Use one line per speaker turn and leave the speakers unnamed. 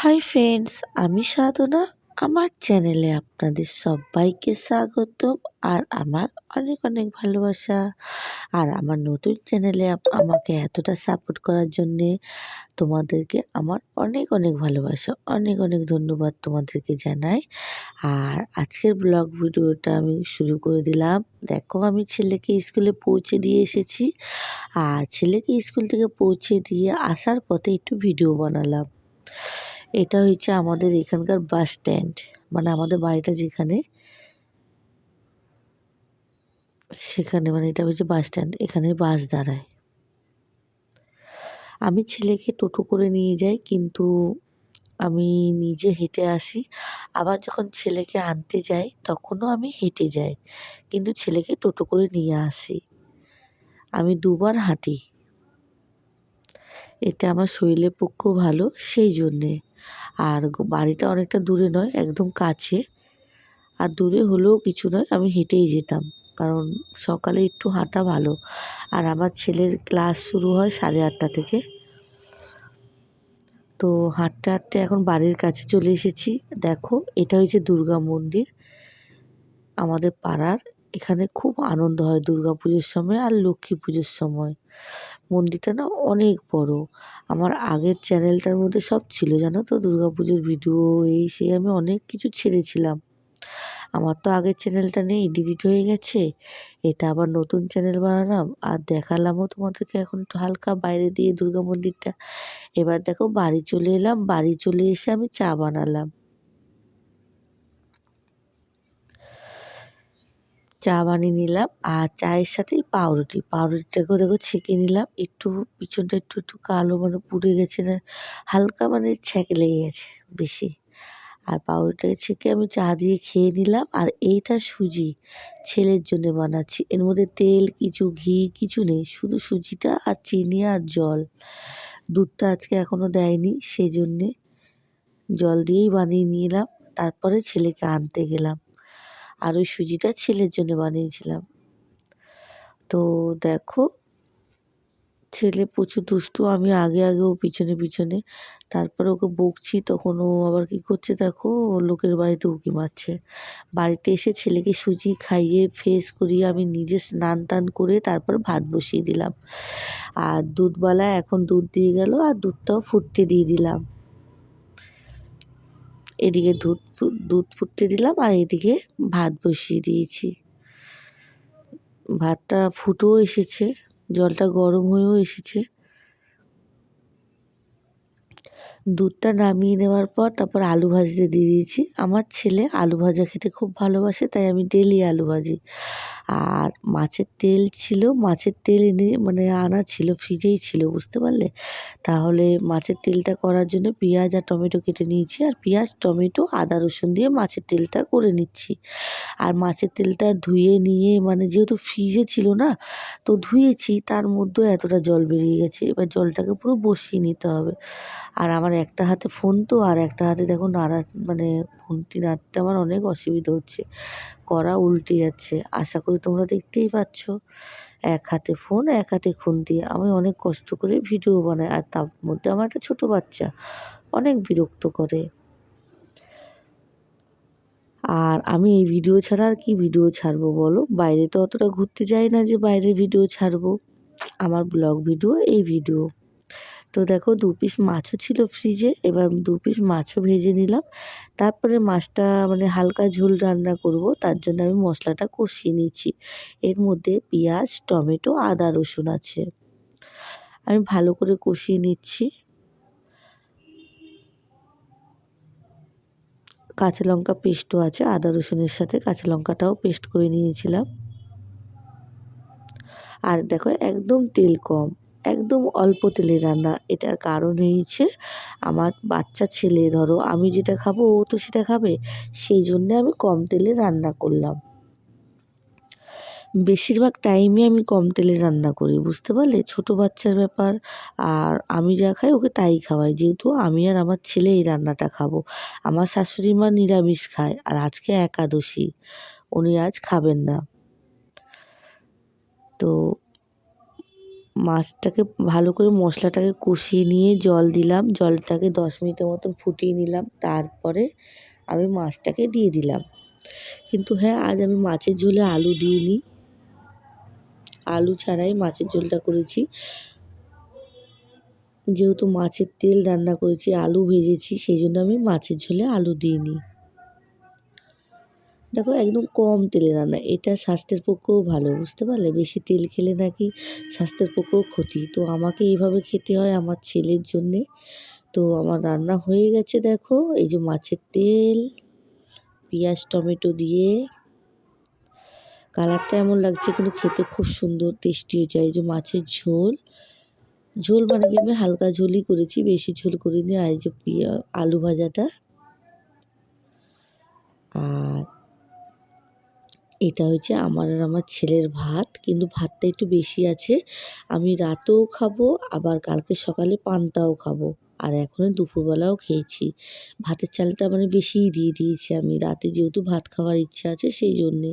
Hi friends, আমি সাধনা। আমার চ্যানেলে আপনাদের সবাইকে স্বাগতম। আর আমার অনেক অনেক ভালোবাসা। আর আমার নতুন চ্যানেলে আমাকে এতটা সাপোর্ট করার জন্যে তোমাদেরকে আমার অনেক অনেক ভালোবাসা, অনেক অনেক ধন্যবাদ তোমাদেরকে জানাই। আর আজকের ব্লগ ভিডিওটা আমি শুরু করে দিলাম। দেখো, আমি ছেলেকে স্কুলে পৌঁছে দিয়ে এসেছি। আর ছেলেকে স্কুল থেকে পৌঁছে দিয়ে আসার পথে একটু ভিডিও বানালাম। এটা হচ্ছে আমাদের এখানকার বাস স্ট্যান্ড, মানে আমাদের বাড়িটা যেখানে, সেখানে, মানে এটা হচ্ছে বাস স্ট্যান্ড। এখানে বাস দাঁড়ায়। আমি ছেলেকে টোটো করে নিয়ে যাই, কিন্তু আমি নিজে হেঁটে আসি। আবার যখন ছেলেকে আনতে যাই তখনও আমি হেঁটে যাই, কিন্তু ছেলেকে টোটো করে নিয়ে আসি। আমি দুবার হাঁটি। এতে আমার শরীরের পক্ষেও ভালো, সেই জন্যে। আর বাড়িটা অনেকটা দূরে নয়, একদম কাছে। আর দূরে হলেও কিছু নয়, আমি হেঁটেই যেতাম, কারণ সকালে একটু হাঁটা ভালো। আর আমার ছেলের ক্লাস শুরু হয় 8:30 থেকে। তো হাঁটতে হাঁটতে এখন বাড়ির কাছে চলে এসেছি। দেখো, এটা হচ্ছে দুর্গা মন্দির আমাদের পাড়ার। এখানে খুব আনন্দ হয় দুর্গা পুজোর সময় আর লক্ষ্মী পুজোর সময়। মন্দিরটা না অনেক বড়। আমার আগের চ্যানেলটার মধ্যে সব ছিল, জানো তো, দুর্গা পুজোর ভিডিও, এই সেই, আমি অনেক কিছু ছেড়েছিলাম। আমার তো আগের চ্যানেলটা নেই, ডিলিট হয়ে গেছে। এটা আবার নতুন চ্যানেল বানালাম। আর দেখালামও তোমাদেরকে এখন একটু হালকা বাইরে দিয়ে দুর্গা মন্দিরটা। এবার দেখো, বাড়ি চলে এলাম। বাড়ি চলে এসে আমি চা বানালাম। চা বানিয়ে নিলাম। আর চায়ের সাথে পাউরুটিটাকেও দেখো ছেঁকে নিলাম। একটু পিছনটা একটু একটু কালো, মানে পুড়ে গেছে, না হালকা, মানে ছ্যাঁক লেগে গেছে বেশি। আর পাউরুটিটাকে ছেঁকে আমি চা দিয়ে খেয়ে নিলাম। আর এইটা সুজি, ছেলের জন্য বানাচ্ছি। এর মধ্যে তেল, কিছু ঘি কিছু নেই, শুধু সুজিটা আর চিনি আর জল। দুধটা আজকে এখনও দেয়নি, সেই জন্যে জল দিয়েই বানিয়ে নিলাম। তারপরে ছেলেকে আনতে গেলাম। আর ওই সুজিটা ছেলের জন্য বানিয়েছিলাম। তো দেখো, ছেলে প্রচুর দুষ্টু। আমি আগে আগে, ও পিছনে পিছনে। তারপরে ওকে বকছি, তখন ও আবার কী করছে দেখো, ও লোকের বাড়িতে উঁকি মারছে। বাড়িতে এসে ছেলেকে সুজি খাইয়ে ফ্রেশ করিয়ে আমি নিজে স্নান টান করে তারপর ভাত বসিয়ে দিলাম। আর দুধওয়ালা এখন দুধ দিয়ে গেল, আর দুধটাও ফুটতে দিয়ে দিলাম। এদিকে দুধ ফুটতে দিলাম, আর এদিকে ভাত বসিয়ে দিয়েছি। ভাতটা ফুটেও এসেছে, জলটা গরম হয়েও এসেছে। দুধটা নামিয়ে নেওয়ার পর তারপর আলু ভাজতে দিয়ে দিয়েছি। আমার ছেলে আলু ভাজা খেতে খুব ভালোবাসে, তাই আমি ডেলি আলু ভাজি। আর মাছের তেল ছিল, মাছের তেল এনে, মানে আনা ছিল, ফ্রিজেই ছিল, বুঝতে পারলে। তাহলে মাছের তেলটা করার জন্য পেঁয়াজ আর টমেটো কেটে নিয়েছি। আর পেঁয়াজ, টমেটো, আদা, রসুন দিয়ে মাছের তেলটা করে নিচ্ছি। আর মাছের তেলটা ধুয়ে নিয়ে, মানে যেহেতু ফ্রিজে ছিল না, তো ধুয়েছি, তার মধ্যেও এতটা জল বেরিয়ে গেছে। এবার জলটাকে পুরো বসিয়ে নিতে হবে। আর আমার একটা হাতে ফোন তো, আর একটা হাতে দেখো নাড়া, মানে ফোনটি নাড়তে আমার অনেক অসুবিধা হচ্ছে, কড়া উল্টে যাচ্ছে। আশা করি তোমরা দেখতেই পাচ্ছ। এক হাতে ফোন, এক হাতে খুন্তি। আমি অনেক কষ্ট করে ভিডিও বানাই, আর তার মধ্যে আমার একটা ছোটো বাচ্চা অনেক বিরক্ত করে। আর আমি এই ভিডিও ছাড়া আর কি ভিডিও ছাড়বো বলো? বাইরে তো অতটা ঘুরতে যাই না যে বাইরে ভিডিও ছাড়বো। আমার ব্লগ ভিডিও এই ভিডিও। তো দেখো, 2 পিস মাছও ছিল ফ্রিজে। এবার 2 পিস মাছও ভেজে নিলাম। তারপরে মাছটা, মানে হালকা ঝোল রান্না করব, তার জন্য আমি মশলাটা কষিয়ে নিচ্ছি। এর মধ্যে পেঁয়াজ, টমেটো, আদা, রসুন আছে। আমি ভালো করে কষিয়ে নিচ্ছি। কাঁচা লঙ্কা পেস্টও আছে, আদা রসুনের সাথে কাঁচা লঙ্কাটাও পেস্ট করে নিয়েছিলাম। আর দেখো, একদম তেল কম, একদম অল্প তেলে রান্না। এটার কারণ হয়েছে, আমার বাচ্চা ছেলে, ধরো আমি যেটা খাবো ও তো সেটা খাবে, সেই জন্যে আমি কম তেলে রান্না করলাম। বেশিরভাগ টাইমে আমি কম তেলে রান্না করি, বুঝতে পারলে, ছোটো বাচ্চার ব্যাপার। আর আমি যা খাই ওকে তাই খাওয়াই, যেহেতু আমি আর আমার ছেলে এই রান্নাটা খাবো। আমার শাশুড়ি মা নিরামিষ খায়, আর আজকে একাদশী, উনি আজ খাবেন না। তো মাছটাকে ভালো করে মশলাটাকে কষিয়ে নিয়ে জল দিলাম, জলটাকে 10 মিনিটের মতন ফুটিয়ে নিলাম, তারপরে আমি মাছটাকে দিয়ে দিলাম। কিন্তু হ্যাঁ, আজ আমি মাছের ঝোলে আলু দিইনি, আলু ছাড়াই মাছের ঝোলটা করেছি। যেহেতু মাছের তেল রান্না করেছি, আলু ভেজেছি, সেই জন্য আমি মাছের ঝোলে আলু দিইনি। দেখো একদম কম তেলে রান্না, এটা স্বাস্থ্যের পক্ষেও ভালো, বুঝতে পারলে? বেশি তেল খেলে নাকি স্বাস্থ্যের পক্ষেও ক্ষতি। তো আমাকে এইভাবে খেতে হয় আমার ছেলের জন্যে। তো আমার রান্না হয়ে গেছে দেখো, এই যে মাছের তেল, পেঁয়াজ টমেটো দিয়ে কালারটা এমন লাগছে, কিন্তু খেতে খুব সুন্দর টেস্টি হয়েছে। এই যে মাছের ঝোল, ঝোল মানে কি আমি হালকা ঝোলই করেছি, বেশি ঝোল করিনি। আর এই যে আলু ভাজাটা, আর এটা হচ্ছে আমার আর আমার ছেলের ভাত, কিন্তু ভাতটা একটু বেশি আছে। আমি রাতেও খাবো, আবার কালকে সকালে পান্তাও খাবো, আর এখন দুপুরবেলাও খেয়েছি। ভাতের চালটা মানে বেশিই দিয়ে দিয়েছি আমি, রাতে যেহেতু ভাত খাওয়ার ইচ্ছা আছে সেই জন্যে।